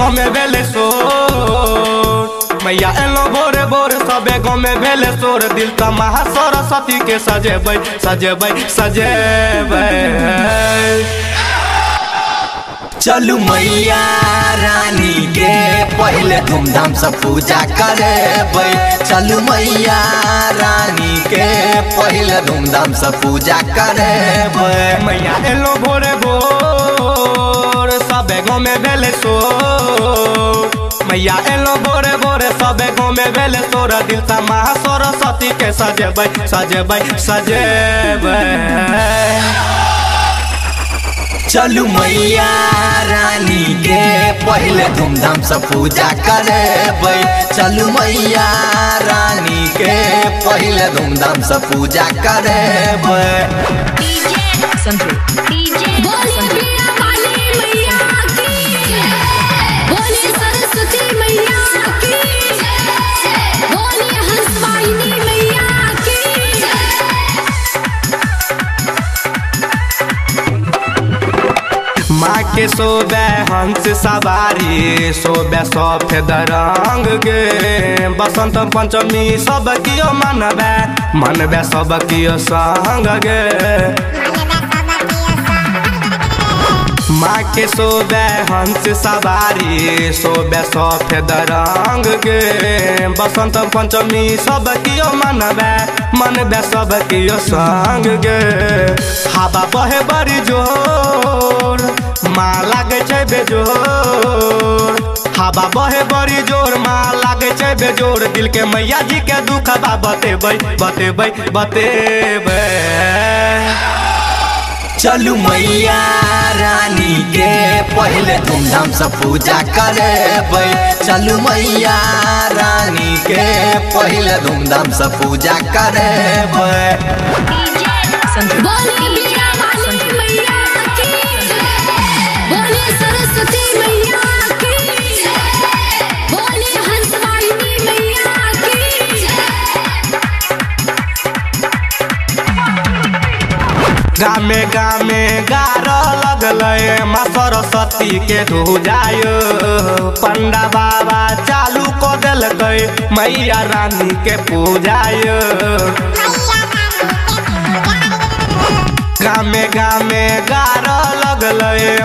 गाँव में भेले शोर। मैया एलो भोरे भोर सबे गाँव में भेले शोर। दिल तमा सरस्वती के सजेबै सजेबै सजेबै। चलू मैया रानी के पहले धूमधाम से पूजा करेबै। चलू मैया रानी के पहले धूमधाम से पूजा करेबै। मैया एलो भोरे भोर सबे गाँव में भेले शोर। मैया एलो भोरे भोरे सबे गाँव में भेले शोर। दिल तमा सरस्वती के सजेबै सजेबै सजेबै। चलू मैया रानी के पहले धूमधाम से पूजा करेबै। चलू मैया रानी के पहले धूमधाम से पूजा करेबै। माँ के सोबे हंस सवारी सोबे सफेद रंग गे। बसंत पंचमी सब कियो मनबे मनबे सब कियो संग गे। माँ के सोबे हंस सवारी सोबे सफेद रंग गे। बसंत पंचमी सब कियो मनबे मनबे सब कियो संग गे। हवा बहे बड़ी जोर माँ लागे छै बेजोर। हवा बहे बड़ी जोर माँ लागे छै बेजोर। दिल के मैया जी के दुखबा बतेबै बतेबै बतेबै। चलू मैया रानी के पहले धूमधाम से पूजा करेबै। चलू मैया रानी के पहले धूमधाम से पूजा करेबै। गामे गामे गार लगल माँ सरस्वती के धुजायो। पंडा बाबा चालू को देलकै मैया रानी के पूजायो। गामे गामे गार लगल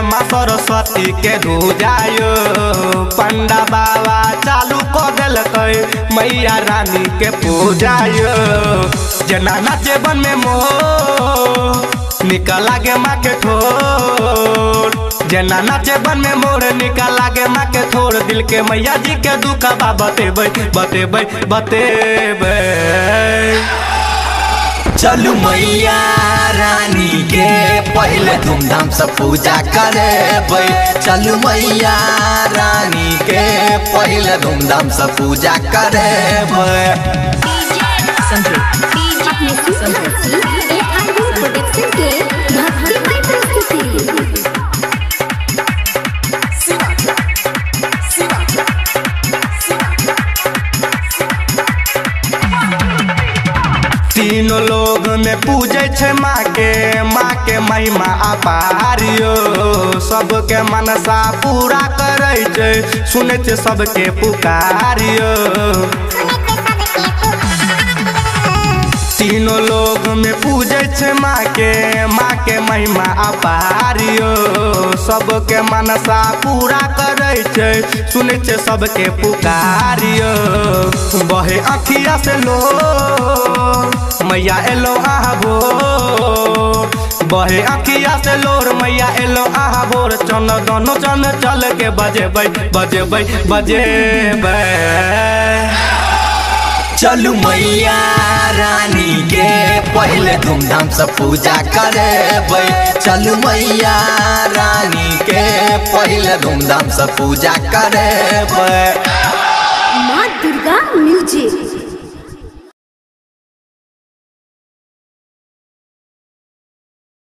माँ सरस्वती के धुजायो। पंडा बाबा चालू को देलकै मैया रानी के पूजायो। जना नाचे बन में मोर निकल लागे माँ के ठोर। जना नाचे बन में मोर निकल लागे माँ के ठोर। दिल के मैया जी के दुखबा बतेबै बतेबै बतेबै। चलू मैया रानी के पहले धूमधाम से पूजा करेबै। चलू मैया रानी के पहले धूमधाम से पूजा करेबै। तीनों लोग में पूजे छे माँ के महिमा अपारियो। सबके मनसा पूरा करे छे सुने छे सबके पुकारियो। तीनों लोग में पूजे छे माँ के महिमा अपारियो। सबके मनसा पूरा करे छे सुने छे सबके पुकारियो। बहे अखिया से लो मैया एलो आहा भोर। बहे अखिया से लोर मैया एलो आहा भोर। चन दोनों चन चल के बजेबै बजेबै बजेबै। चलू मैया रानी के पहले धूमधाम से पूजा करेबै। चलू मैया रानी के पहले धूमधाम से पूजा करेबै। माँ दुर्गा म्यूजिक।